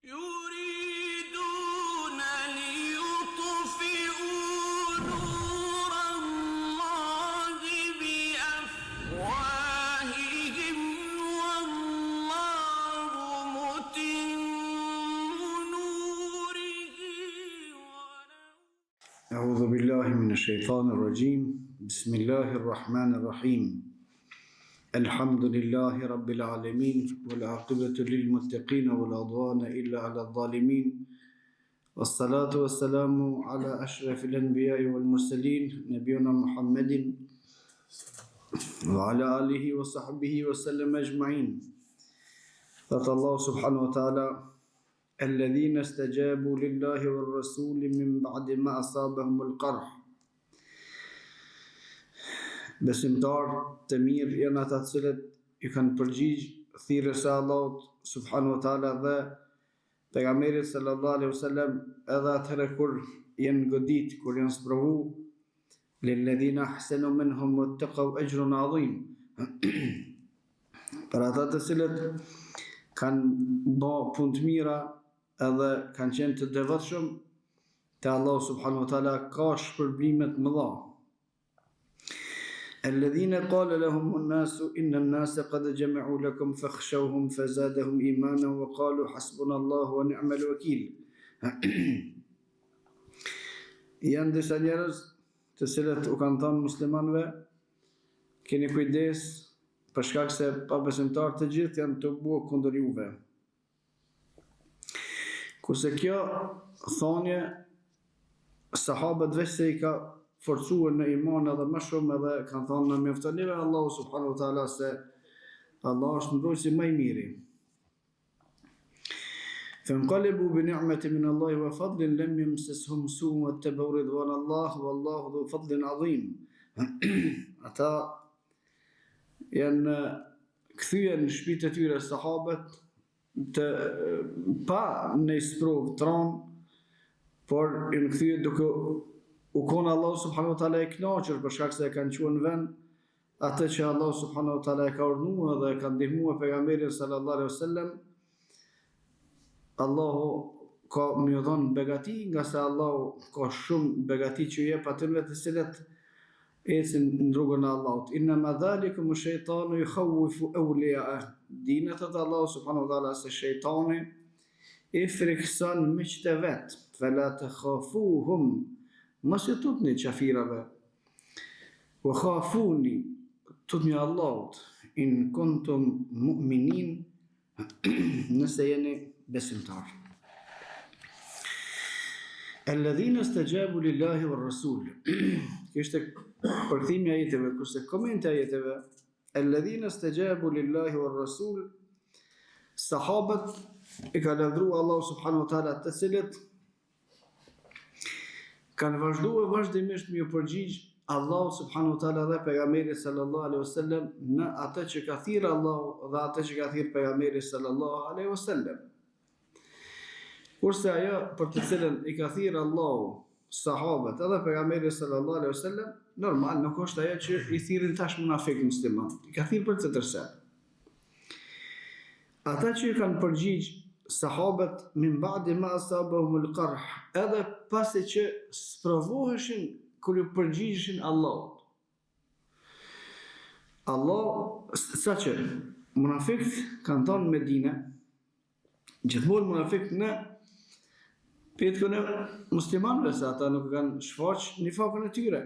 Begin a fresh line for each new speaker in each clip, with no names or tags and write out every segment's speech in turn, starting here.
يريدون ليطفئوا نور الله بأفواههم والله متم نوره
أعوذ بالله من الشيطان الرجيم بسم الله الرحمن الرحيم الحمد لله رب العالمين والعاقبة للمتقين ولا عدوان إلا على الظالمين والصلاة والسلام على أشرف الأنبياء والمرسلين نبينا محمد وعلى آله وصحبه وسلم أجمعين. قال الله سبحانه وتعالى الذين استجابوا لله والرسول من بعد ما أصابهم القرح. Besimtarë të mirë janë ata të cilët ju kanë përgjigj thirrjes së Allahut subhanahu wa taala dhe pejgamberit sallallahu alaihi wasallam edhe atëherë kur janë godit, kur janë sprovu lilladhina ahsanu minhum wattaqaw ajrun adhim. Për ata të cilët kanë bë punë të mira edhe kanë qenë të devotshëm te Allah subhanahu wa taala ka shpërblime të mëdha. الذين قال لهم الناس إن الناس قد جمعوا لكم فاخشوهم فزادهم إيمانا وقالوا حسبنا الله ونعم الوكيل. Janë disa njerëz të cilët u kanë thënë muslimanëve keni kujdes për shkak se pabesimtarët të gjithë janë të bua kundër juve. Kurse kjo thonje sahabët veç se i ka forcuar në iman edhe më shumë edhe kanë thonë në mjaftonive Allahu subhanahu wa taala se Allah është mbrojtësi më i miri. فانقلبوا بنعمة من الله وفضل لم يمسسهم سوء واتبعوا رضوان الله والله ذو فضل عظيم. Ata janë kthyer në shtëpitë e tyre sahabët të pa në sprovë tron, por janë kthyer duke u konë Allah subhanahu wa taala e kënaqur për shkak se e kanë qenë në vend atë që Allah subhanahu wa taala e ka urdhëruar dhe e ka ndihmuar pejgamberin sallallahu alaihi wasallam. Allahu ka më dhënë begati, nga se Allahu ka shumë begati që jep atyre të cilët ecin në rrugën e Allahut. Inna ma dhalikum ash-shaytanu yukhawwifu awliya'ah. Dinat e Allahu subhanahu wa taala se shejtani i frikson miqtë e vet. Fala takhafuhum. Mos e tutni qafirave. Wa khafuni, tutni Allahut, in kuntum mu'minin, nëse jeni besimtar. Alladhina istajabu lillahi war rasul. Kishte përkthimi i ajeteve, kurse komenti i ajeteve, alladhina istajabu lillahi war rasul, sahabët e ka lavdruar Allah subhanahu wa taala të cilët kanë vazhduar vazhdimisht me u përgjigj Allahu subhanahu wa taala dhe pejgamberit sallallahu alaihi wasallam në atë që ka thirrë Allahu dhe atë që ka thirrë pejgamberi sallallahu alaihi wasallam. Kurse ajo për të cilën i ka thirrë Allahu sahabët edhe pejgamberi sallallahu alaihi wasallam, normal nuk është ajo që i thirrin tash munafik musliman. I ka thirrë për të tërë. Ata që i kanë përgjigj sahabët min ba'di ma asabahumul qarh, edhe pasi që sprovoheshin kur ju përgjigjeshin Allahut. Allah, saqë munafiqët kanë thonë në Medinë, gjithmonë munafiqët në petkën e muslimanëve se ata nuk kanë shfaq nifakun e tyre.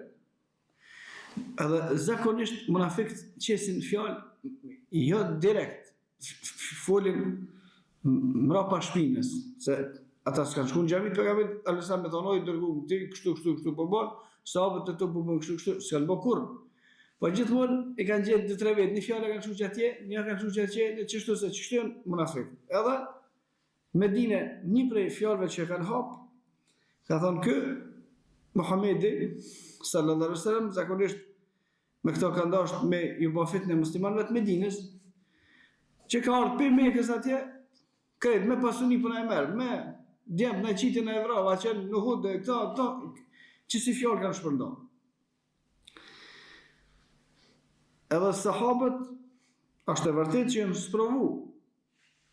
Edhe zakonisht munafiqët qesin fjalë jo direkt, folin mrapa shpinës, se ata s'kanë shku në xhami të pejgamberit alesa me thonoj dërgu ti kështu po bën, sahabët të tu po bën kështu, s'kanë bë kurrë. Po gjithmonë i kanë gjetë 2-3 vjet, një fjalë kanë shku atje, një kanë shku atje, çështu se çështu janë munafik. Edhe Medinë, një prej fjalëve që kanë hap, ka thonë ky Muhamedi sallallahu alaihi wasallam zakonisht me këto ka dashur me ju bë fitnë muslimanëve të Medinës, që ka ardhur për Mekës atje, kret me pasuni puna e merr, me djem në qitin e evrava, që në hudë, këta, që si fjallë kanë shpërndonë. Edhe sahabët, është e vërtet që jenë sprovu,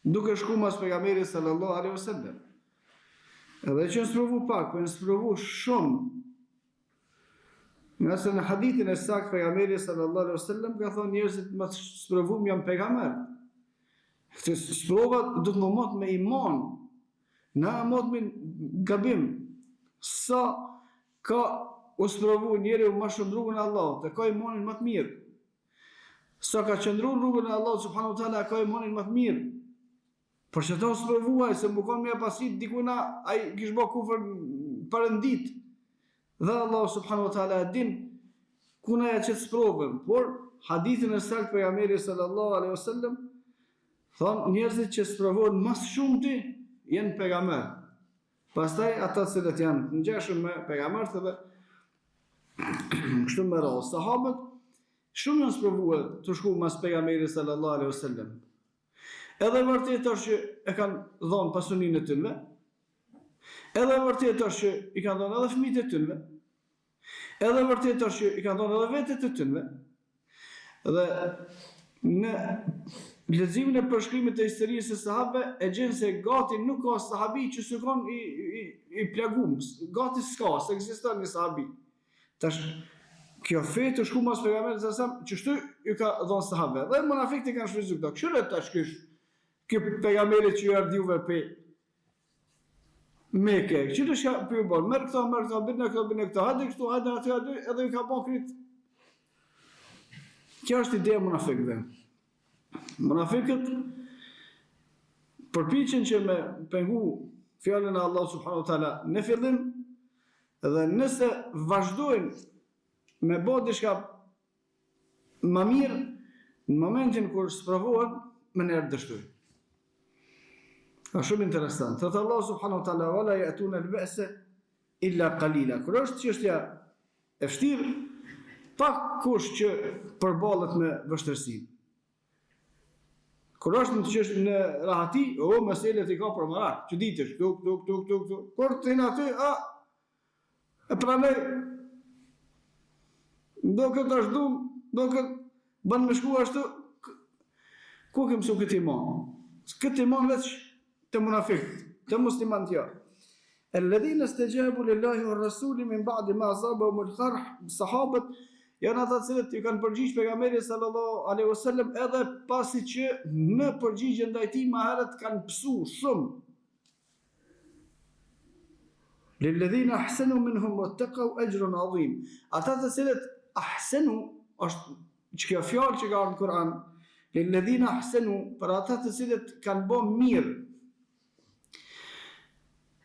duke shku mas pejgamberit sallallahu alaihi wasallam. Edhe që sprovu pak, po sprovu shumë. Nga se në hadithin e saktë pejgamberi sallallahu alaihi wasallam ka thonë njerëzit më sprovum janë pejgamber. Këtë sprovat do të më mot me iman, na mot me gabim. Sa ka u sprovu njeriu më shumë rrugën e Allahut, e ka imanin më të mirë. Sa ka qëndruar rrugën e Allahut subhanahu wa taala, ka imanin më të mirë. Por që ta sprovuaj, se më konë me pasit dikuna, a i kishë bë kufër parëndit. Dhe Allah subhanahu wa ta'ala e din, kuna e që të sprovën. Por, hadithin e saktë pejgamberi sallallahu alaihi wasallam, thonë njerëzit që sprovohen mas shumëti, jenë pejgamber. Pastaj, ata cilët janë në gjeshëm me pejgamberët edhe, kështu me rrallë. Sahabët, shumë janë sprovuar të shku mas pejgamberi sallallahu alaihi wasallam. Edhe vërtet është që e kanë dhonë pasuninë e tyre, edhe vërtet është që i kanë dhonë edhe fëmijët e tyre, edhe vërtet është që i kanë dhonë edhe vetët e tyre, dhe në leximin e përshkrimit të historisë së sahabëve e gjen se gati nuk ka sahabi që s'kon i plagum, gati s'ka, s'ekziston një sahabi. Tash kjo fe të shku mas pejgamberit sa që shtu ju ka dhonë sahabëve. Dhe munafiqët i kanë shfrytzuar këto. Këshire tash ky pejgamberi që ju ardhiuve pe Mekë, çfarë shka për ju bën? Merr këto, bënë këto, hajde kështu, hajde aty, edhe ju ka bën krit. Kjo është ideja e munafikëve. Munafiqët përpiqen që me pengu fjalën e Allah subhanahu wa taala në fillim, dhe nëse vazhdojnë me bë diçka më mirë, në momentin kur sprovohen, më nërë dështojnë. Është shumë interesant. Thëtë Allah subhanahu wa ta'ala, wala ya'tuna al-ba'sa illa qalila. Kur është çështja e vështirë, pak kush që përballet me vështirësi. Kur është në çështje në rahati, meselet i ka për marak, që ditësh, tuk. Kur të hinë aty, e pranoj, do këtë është dum, do këtë banë me shku ashtu, ku kemë su këtë iman? Këtë iman veç të munafikët, të musliman tja. Alladhina istajabu lillahi wa rasuli min ba'di ma asabahum al-qarh, sahabët janë ata cilët i kanë përgjigjë pejgamberit sallallahu alaihi wasallam edhe pasi që në përgjigje ndaj tij më herët kanë pësu shumë. Lilladhina ahsanu minhum wattaqu ajrun adhim. Ata të cilët ahsanu është që kjo fjalë që ka në Kur'an, lilladhina ahsanu, për ata të cilët kanë bërë mirë.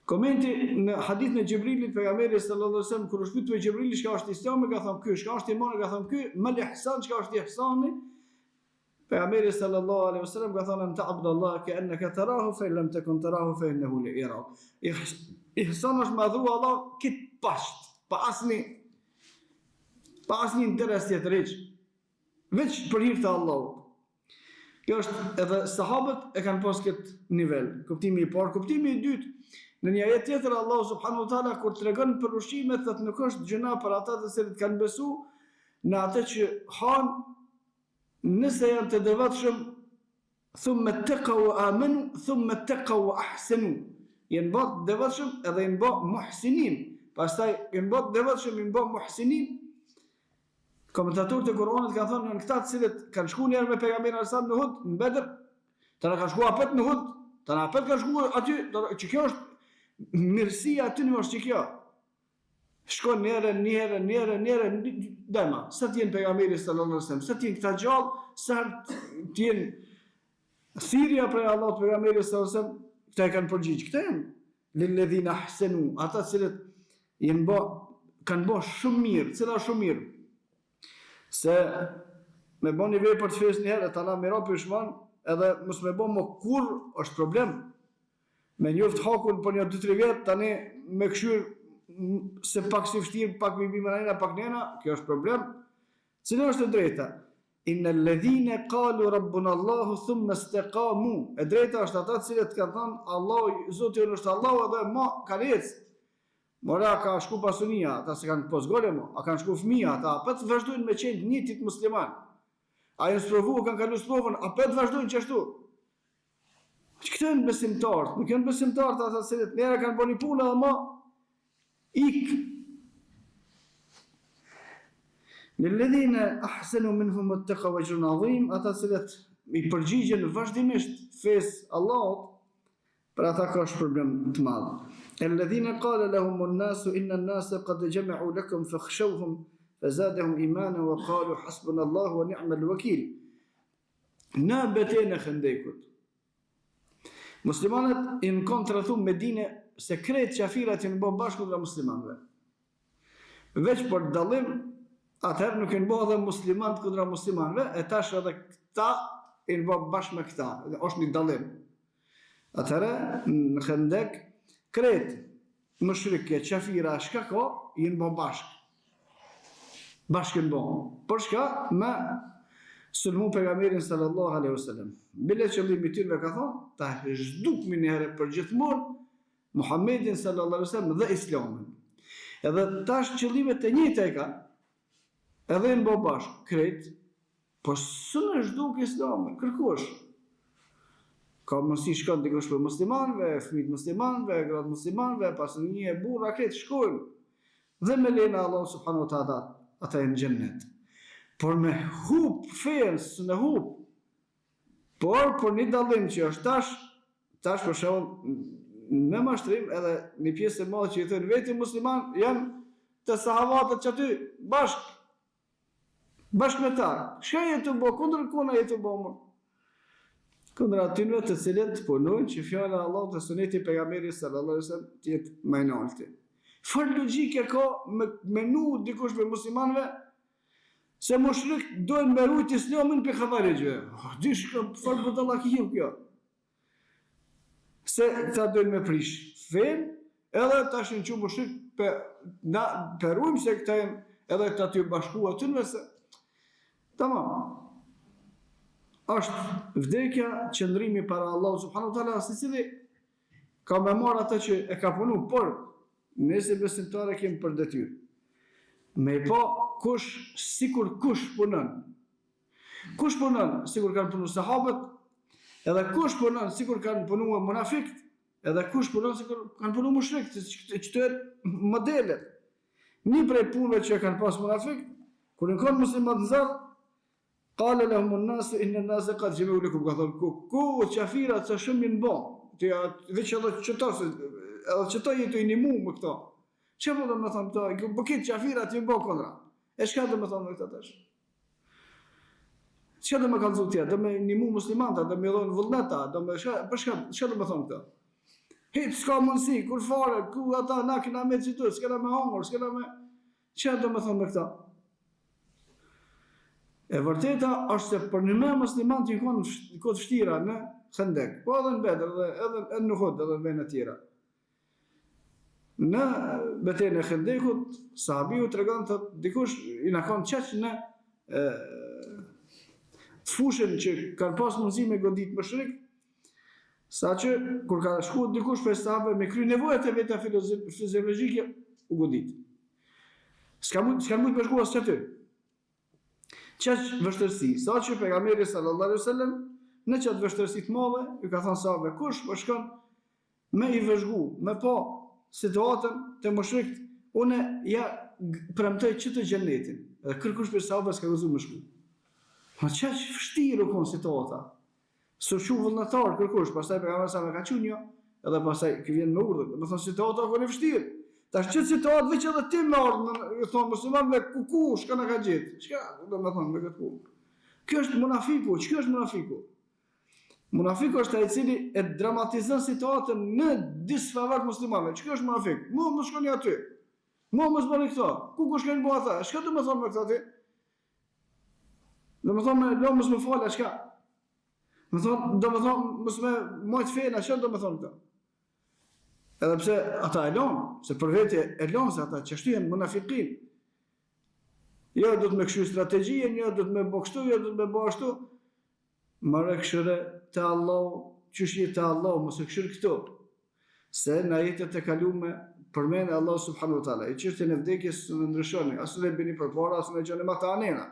Komenti në hadith në Gjibrilit, pejgamberi sallallahu alaihi wasallam, kur është pyetur Gjibrili çka është Islami, ka thënë ky, çka është imani, ka thënë ky, mal ihsan, çka është ihsani? Pejgamberi sallallahu alaihi wasallam ka thënë anta abdullah ka'annaka tarahu fa in lam takun tarahu fa innahu la yarak. Ihsan është madhu Allah kit pasht, pa asnjë interes tjetër, veç për hir të Allahut. Kjo është edhe sahabët e kanë pas këtë nivel. Kuptimi i parë, kuptimi i dytë. Në një ajet tjetër Allah subhanahu wa taala kur tregon për ushqimet thotë nuk është gjëna për ata të cilët kanë besu në atë që han nëse janë të devotshëm thumma taqaw wa amanu thumma taqaw wa ahsanu. Janë bë devotshëm edhe janë bë muhsinin. Pastaj janë bë devotshëm, janë bë muhsinin. Komentatorët e Kuranit kanë thënë janë këta të cilët kanë shkuar njerë me pejgamberin sallallahu alajhi wasallam në Uhud, në Bedr, tani kanë shkuar apet në Uhud, tani apet kanë shkuar aty, që kjo është mirësia aty në është që kjo. Shkon njerë, dema, sa t'jen pejgamberi sallallahu alajhi wasallam, sa t'jen këta gjallë, sa t'jen thirrja prej Allahut pejgamberi sallallahu alajhi wasallam, këta e kanë përgjigjë, këta janë lilladhina ahsanu, ata cilët kanë bë shumë mirë, cila shumë mirë. Se me bën një vepër të fesë një herë, ta na mira pishman, edhe mos me bën më kur është problem. Me njoft hakun për një 2-3 vjet, tani me këshyr se pak si vështirë, pak me bimën ajna, pak nena, kjo është problem. Cila është e drejta? Innal ladhina qalu rabbuna Allahu thumma istaqamu. E drejta është ata cilët kanë thënë Allahu, Zoti ynë është Allahu edhe ma kanë ecë. Mora ka shku pasunia, ata se kanë posgole mo, a kanë shku fëmija, ata apet vazhdojnë me qenë njëtit musliman. A jenë sprovu, kanë kalu sprovën, apet vazhdojnë qështu. Këto janë besimtarët, nuk janë besimtarët ata që njëra kanë bënë punë dhe më ik. Lilladhina ahsanu minhum wattaqaw ajrun adhim, ata cilët i përgjigjen vazhdimisht fesë Allahut, për ata ka shpërblim të madh. Alladhina qala lahum an-nasu inna an-nasa qad jama'u lakum fakhshawhum fazadahum imanan wa qalu hasbunallahu wa ni'mal wakeel. Në betejën e Khandekut, muslimanët i kanë tradhu Medinë se krejt qafirat janë bërë bashkë kundra muslimanëve. Veç për dallim, atëherë nuk janë bërë edhe muslimanët kundra muslimanëve, e tash edhe këta janë bërë bashkë me këta, është një dallim. Atëherë në Khandek krejt mushrikë, qafira, shka ka, janë bërë bashkë. Bashkë në bërë. Për shka me sulmu pejgamberin sallallahu alaihi wasallam. Bile qëllimi i tyre ka thonë, ta zhdukmi një herë për gjithmonë Muhammedin sallallahu alaihi wasallam dhe Islamin. Edhe tash qëllimet e njëjta e kanë, edhe në bërë bashkë, krejt, po së në zhduk Islamin, kërkush. Ka mësi shkon dikush për muslimanëve, fëmijët muslimanëve, gratë muslimanëve, pasënjë e burra, krejt shkojnë. Dhe me lena Allah subhanahu wa ta'ala ata e në gjennet. Por me hup fenë, së në hup, por një dallim që është tash për shembull me mashtrim edhe një pjesë e madhe që jetojnë vetë musliman janë të sahavatët që aty bashkë me ta. Çka jetu bë, kundër kona jetu bë më? Kundër atyre të cilët punojnë që fjala e Allahut dhe suneti i pejgamberit sallallahu alaihi wasallam të jetë më e lartë. Çfarë logjike ka me menu dikush për muslimanëve se mushrik dojnë me rujt Islamin për khavarejve. Dish ka fal budallaki kjo. Se ta dojnë me prish fen, edhe tash në çu mushrik për rujmë se këta janë edhe këta të bashkua të nëse. Tamam. Është vdekja qëndrimi para Allahu subhanahu wa taala, se cili ka me marrë ata që e ka punu, por nëse besimtare kemi për detyrë. Me po kush sikur kush punon. Kush punon sikur kanë punu sahabët, edhe kush punon sikur kanë punu munafikt, edhe kush punon sikur kanë punu mushrikët, çto modelet. Një prej punëve që kanë pas munafikt, kur në kanë muslimat në zarë, qala lahum an-nasu inna an-nasa qad jama'u lakum, ka thonë ku qafirat sa shumë janë bë. Veç edhe çetose, edhe çeto jetu i nimu me këto. Çfarë do të thonë këto? Po këtë qafirat janë bë kontra. E çka do të thonë këto tash? Çka do më kanë thonë tjetër? Do më nimu muslimanta, do më dhon vullneta, do më për çka do më thonë këto? Hiç s'ka mundsi, kur fare, ku ata na kena me çito, s'kena me hongor, s'kena me çfarë do më thonë me këto? E vërteta është se për një me musliman që i konë këtë vështira në Khandek, po edhe në Bedr, edhe në Uhud, edhe në vende tjera. Në betejën e Khandekut, sahabiu tregon se dikush i na kanë qeq në fushën që kanë pas mundësi me godit mushrik, saqë kur ka shkuar dikush për sahabë me kry nevojat e veta fiziologjike u godit. S'ka mund të shkuar as çaty. Qaq vështërsi, sa që pejgamberi sallallahu alaihi wasallam në qatë vështërsi të madhe, ju ka thënë sahabëve kush po shkon me i vëzhgu, me po situatën të mushrikët, unë ja premtoj që të xhenetin. Dhe kërkush për sahabës ka gëzuar më shku. Ma qaq vështirë u kon situata. Së shu vullnetar kërkush, pastaj pejgamberi sa me ka qenë, edhe pastaj që vjen me urdhër, do të thonë situata ka qenë vështirë. Tash që situatë veç edhe ti më ardhë, thonë muslimanëve ku shka në ka gjithë. Çka do me thonë me këtë punë? Kjo është munafiku, ç'kjo është munafiku? Munafiku është ai i cili e dramatizon situatën në disfavor të muslimanëve. Ç'kjo është munafik? Mo mos shkoni aty. Mo mos bëni këto. Ku shkojnë bëu ata? Çka do me thonë me këtë aty? Do me thonë lo mos më fal, çka? Do me thonë mos më mojt fena, çka do me thonë këto? Edhe pse ata e lonë, se për vete e lonë se ata që shtujen munafikin. Jo do të me këshu strategjien, jo do të me bo kështu, jo do të me bo ashtu. Mare këshëre të Allah, qëshje të Allah, mos e këshërë këto. Se në jetët e kalume përmene Allah subhanahu wa ta'ala. E qështën e vdekjes së në ndryshoni, asë në bini për para, asë në gjoni ma ta anena.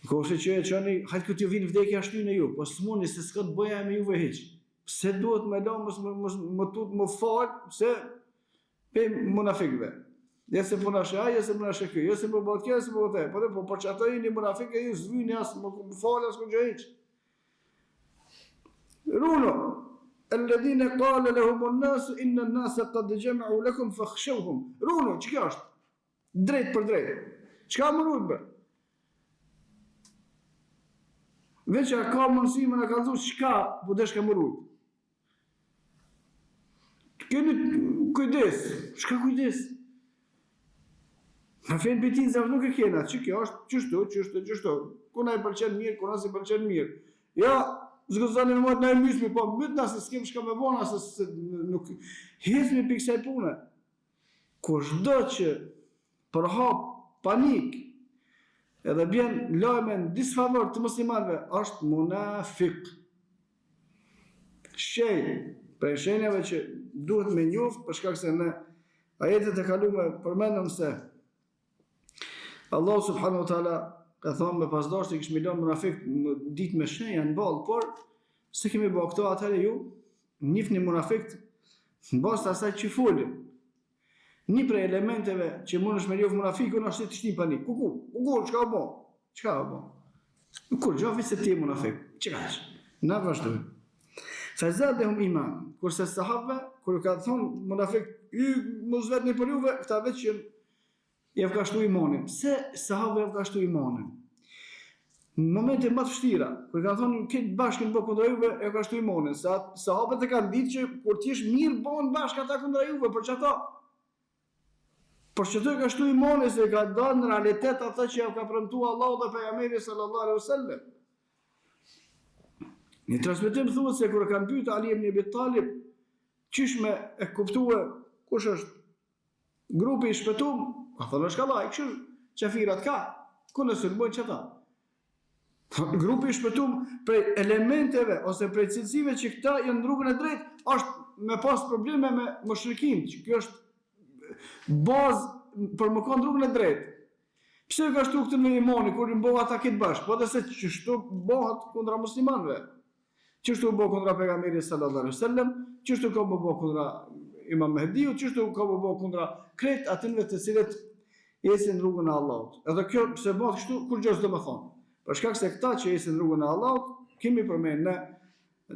Kose që e qëni, hajtë këtë ju vinë vdekja shtu në ju, po së muni se s'ka të bëja me juve heqë. se duhet me la më tut më fal se pe munafikëve. Ja se puna shaj, ja se puna shaj, ja se po bëhet kjo, ja se po bëhet. Po por çata jeni munafik e ju zvyni as më fal as më gjë hiç. Runo الذين قال لهم الناس إن الناس قد جمعوا لكم فاخشوهم. Runo, ç'kjo është? Drejt për drejt. Çka më rrut bë? Veç ka mundësi më na kallëzu çka po desh ka më rrut. Keni kujdes, çka kujdes? Në fen bitin zavë nuk e kena, që kjo është qështu. Kuna i pëlqen mirë, kuna si pëlqen mirë. Ja, zgëzani në mojtë na e mysmi, po mytë na se s'kem shka me bona, se nuk hithmi për kësaj pune. Kushdo që përhap panik, edhe bjen lajme në disfavor të muslimanëve, është munafik. Prej shenjave që duhet me njoft, për shkak se në ajetet e kalume përmendëm se Allah subhanahu wa taala ka thonë me pasdasht i kishë milion munafik ditë me shenja në balë, por se kemi bëhë këto atëre ju, njifni munafikt në bastë asaj që folim. Një prej elementeve që mund është me njoft munafikun është të shtim panik. Kuku, çka o bo? Çka o bo? Kur gjofi se ti e munafik. Çka është? Na vazhdojmë. Fazadehum iman. Kurse sahabëve, kur ka thonë munafik, mos vetëm për juve, këta vetë që jep ka shtu imanin. Pse sahabëve jep ka shtu imanin? Në momente më të vështira, kur ka thonë këtë bashkë në bë kundra juve, jep ka shtu imanin. Sahabët e kanë ditë që kur ti je mirë bën bashkë ata kundra juve, për çata. Por që të ka shtu imanin se ka dalë në realitet ata që ja ka premtuar Allahu dhe pejgamberi sallallahu alaihi wasallam. Një transmetim thuhet se kur kanë pyetur Ali ibn Abi Talib, çish me e kuptue kush është grupi i shpëtuar, ka thonë shkallaj, kështu qafirat ka, ku nëse bëjnë çata. Grupi i shpëtuar prej elementeve ose prej cilësive që këta janë në rrugën e drejtë është me pas probleme me mushrikin, që kjo është bazë për më kanë rrugën e drejtë. Pse ka shtu këtë në imani kur i bëhet ata këtë bashkë, po edhe se çështu bëhet kundra muslimanëve. Qështu bëhë kundra pejgamberi sallallahu alaihi wasallam, qështu ka bëhë kundra Imam Mehdiu, qështu ka bëhë kundra kretë atinve të cilët esin rrugën e Allahut. Edhe kjo pse bëhet kështu, kur gjë s'do më thonë. Për shkak se këta që esin rrugën e Allahut, kemi përmenë ne,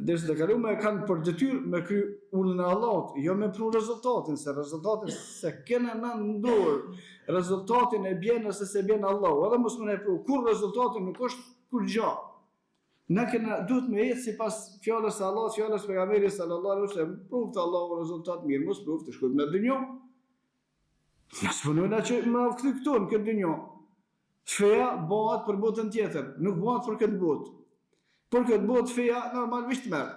derisa të kaluam kanë për detyrë me kry ulën e Allahut, jo me pru rezultatin, se rezultatin se kena në ndorë, rezultatin e bjen ose se bjen Allahu, edhe mos më ne pru, kur rezultatin nuk është kur gjë. Ne duhet me jetë si pas fjallës e Allah, fjallës pejgamberi sallallahu alaihi wasallam, pruvë të Allahu rezultat mirë, mos pruvë të shkojmë në dynjo. Nësë punojna që më këtë këtu në këtë dynjo. Feja bëhat për botën tjetër, nuk bëhat për këtë botë. Për këtë botë feja normal visht merë.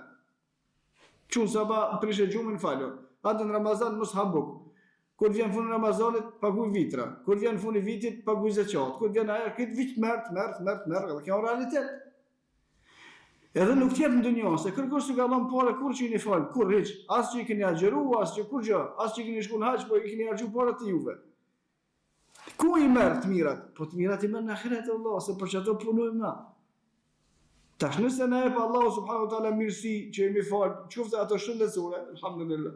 Qunë sa ba prishe gjumin falur. Atë në Ramazan mos habuk. Kur vjen funi Ramazanit, paguj vitra. Kur vjen funi vitit, paguj zeqat. Kur vjen ajer, këtë vit merë, dhe kjo realitet. Edhe nuk tjetë në dënjo, se kërkush të ka dhënë pare kur që i një falë, kur hiq, asë që i keni agjeru, asë që kur gjë, asë që i keni shku në haqë, po i keni agjeru pare të juve. Ku i merë të mirat? Po të mirat i merë në ahiret e Allah, se për që ato punojmë na. Tash nëse ne e pa Allah subhanahu wa taala mirësi që i mi falë, qofte ato shëndetësore, alhamdulillah.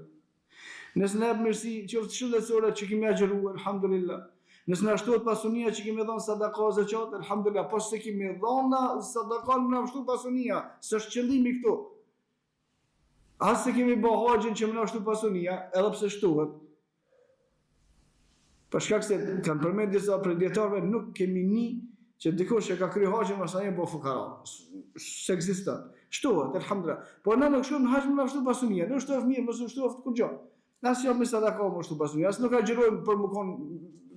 Nëse ne e mirësi qofte shëndetësore që kemi agjeru, alhamdulillah. Nëse na shtohet pasunia që kemi dhënë sadaka ose zeqat, alhamdulillah, po se kemi dhënë sadaka në shtu pasunia, s'është qëllimi këtu. As se kemi bë haxhin që më na shtu pasunia, edhe pse shtohet. Për shkak se kanë përmendur disa prej dietarëve nuk kemi ni që dikush që ka kryer haxhin mos ai bë fukara. S'ekziston. Shtohet, alhamdulillah. Po na nuk shkojmë në haxh më na shtu pasunia, nuk shtohet mirë, mos u shtohet kur gjë. As jo me sadaka më shtu pasunia, as nuk agjerojmë për më kon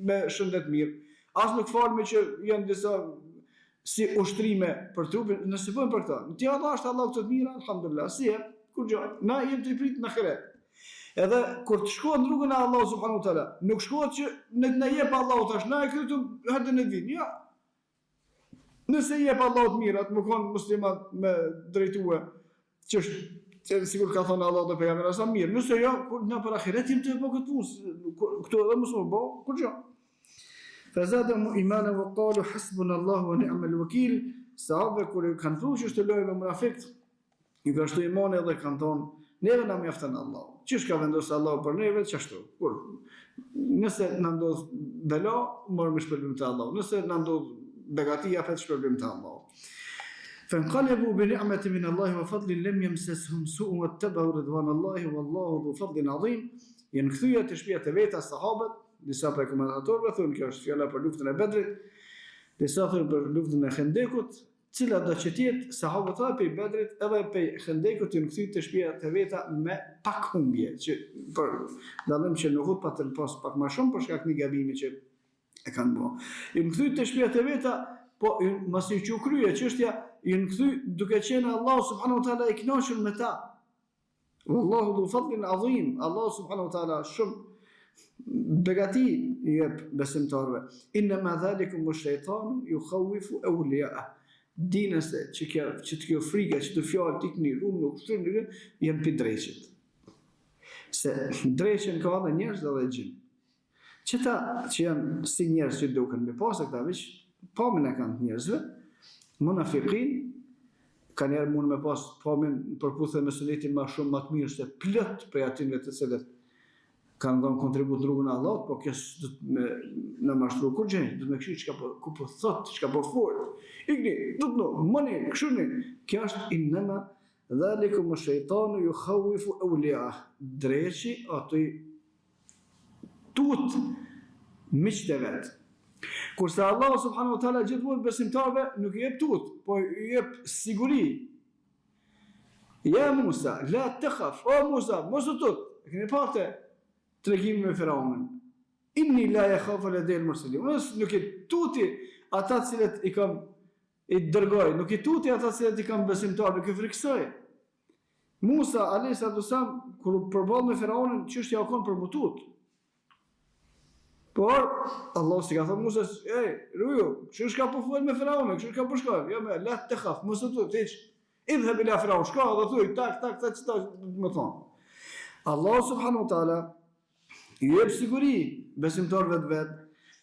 me shëndet mirë. As nuk falme që janë disa si ushtrime për trupin, nëse bëjmë për këta. Ti Allah është Allah këtë mira, alhamdulillah, si e, kur gjë, na jemë të i pritë në xheret. Edhe, kur të shkohet në rrugën e Allah subhanahu wa taala, nuk shkohet që në jep Allah tash, na e krytu hërdën e vinë, ja. Nëse jep Allah të mirat, më konë muslimat me drejtue, që sigur ka thonë Allah dhe pejgamberi sa mirë, nëse jo, na për ahiret jemi të bëjmë këtë punë, këtu edhe mos më bëj, kur gjë. Fazadahum imanan wa qalu hasbunallahu wa ni'mal wakeel. Sahabët kur kanë thënë që është lojë me munafikt, Ju ka shtu imani edhe kanë thonë, neve na mjafton Allahu. Çish ka vendosur Allahu për neve, çashtu. Kur nëse na ndodh bela, morëm shpërblim te Allahu. Nëse na ndodh begati, japet shpërblim te Allahu. فانقلبوا بنعمة من الله وفضل لم يمسسهم سوء واتبعوا رضوان الله والله ذو فضل عظيم. Janë kthyer të shtëpia të veta sahabët, disa prej komentatorëve thonë kjo është fjala për luftën e Bedrit, disa thonë për luftën e Khendekut, cila do që tjetë sahabët edhe pe Bedrit edhe pe Khendekut janë kthyer të shtëpia të veta me pak humbje, që për dallim që në Uhud patën pas pak më shumë për shkak të një gabimi që e kanë bërë. Janë kthyer të shtëpia të veta, po mos i krye çështja, janë kthyer duke qenë Allahu subhanahu wa taala i kënaqur me ta. Wallahu dhu fadlin azim. Allahu subhanahu wa taala shumë begati i jep besimtarëve. Inma dhalikum ash-shaytanu yukhawifu awliya'ah. Dini se që të kjo frika, që të fjalë tikni, nuk shtynë, janë pi dreqit. Se dreqin ka edhe njerëz dhe gjin. Qëta që janë si njerëz që duken me pas e këta veç, pamin e kanë njerëzve, munafiqin, ka njerë mund me pas pamin përputhe me sunetin ma shumë ma të mirë se plët prej atinve të cilët kanë dhënë kontribut në rrugën e Allahut, po kjo me në mashtru kur gjeni, du të me këshu çka ku po thot, çka po fort. Ikni, tutno, mëni, këshuni. Kjo është innama dhalikum ash-shaytanu yukhawifu awliya'ah. Dreqi ato i tut miqtë e vet. Kurse Allah subhanahu wa taala gjithmonë besimtarëve nuk i jep tut, po i jep siguri. Ja Musa, la takhaf, o Musa, mos u tut. E keni parë tregimi me Firaunën. Inni la yakhafu ladayhi al-mursalin. Nuk i tuti ata cilët i kam i dërgoj, nuk i tuti ata cilët i kam besimtar, nuk i friksoj. Musa alayhis salam kur përball me Firaunën, çështja u kon për mutut. Por Allah si ka thënë Musa, ruju, çu shka po fol me Firaunën, çu shka po shkoj? Jo me la takhaf, mos u tut, hiç. Idhhab ila Firaun, shka dhe thuj, tak, ç'ta më thon. Allah subhanahu wa taala i jep siguri besimtarëve të vet.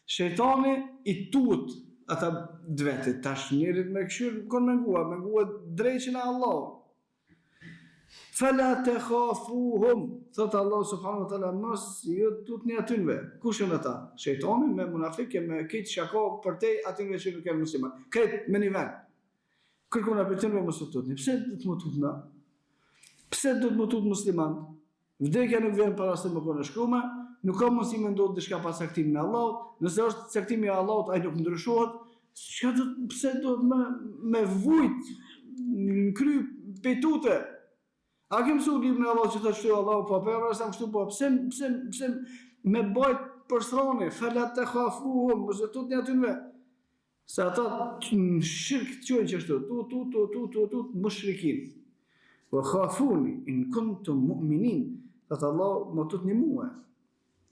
Shejtani i tut ata dvetit, tash njerit me këshir kon mengua drejqin e Allahut. Fala takhafuhum, thot Allah subhanahu wa taala, mos ju tutni atynve. Kush janë ata? Shejtani me munafikë, me këtë shako për te atynve që nuk janë musliman. Këtë me një vend. Kërkon për të mos u tutni. Pse do të më tutna? Pse do të më tut musliman? Vdekja nuk vjen para se më konë shkrume, nuk ka mundësi me ndodhë diçka pas caktimin e Allahut. Nëse është caktimi i Allahut, ai nuk ndryshohet. Pse do të me vujt në kry petute? A ke mësuar librin e Allahut që thotë shtu Allahu po për sa kështu po? Pse me bajt përstroni, fala takhafuhum, mos e tutni atynve. Se ata në shirk të qojnë që shtu, tu, mushrikin. Wa khafuni in kuntum mu'minin. Thëtë Allah, më tutni mua.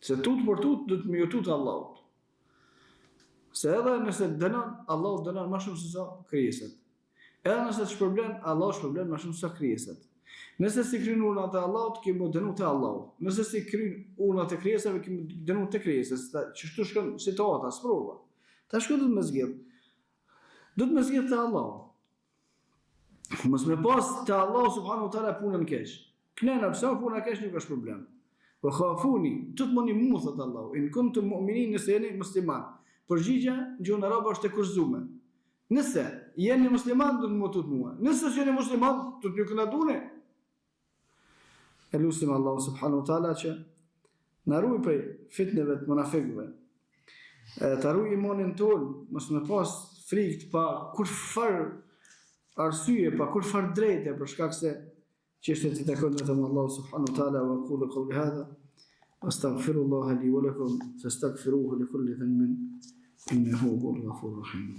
Se tut për tut, do të më jutut Allahut. Se edhe nëse dënon, Allahu dënon më shumë se sa krijeset. Edhe nëse të shpërblen, Allahu shpërblen më shumë se sa krijeset. Nëse si kryen urnat e Allahut, kemi dënu te Allahu. Nëse si kryen urnat e krijesave, kemi dënu te krijesës. Që shtu shkon situata, sprova. Ta shkon do të më zgjidh. Do të më zgjidh te Allahu. Mos me pas te Allahu subhanahu wa taala punën keq. Knena pse puna keq nuk është problem. Wa khafuni, tutmoni mu thot Allahu, in kuntum mu'minin, nëse jeni musliman. Përgjigja gjuhën arabe është e kurzuar. Nëse jeni musliman do të më tut mua. Nëse jeni musliman do të ju kënaquni. Elusim Allahu subhanahu wa taala që na ruaj prej fitneve të munafikëve. Ta ruaj imanin ton, mos me pas frikë pa kurfar arsye, pa kurfar drejte për shkak se çështjet i takojnë vetëm Allahu subhanahu wa taala. Wa qulu qawli hadha astaghfirullaha li wa lakum fastaghfiruhu li kulli dhanbin innahu huwal ghafurur rahim.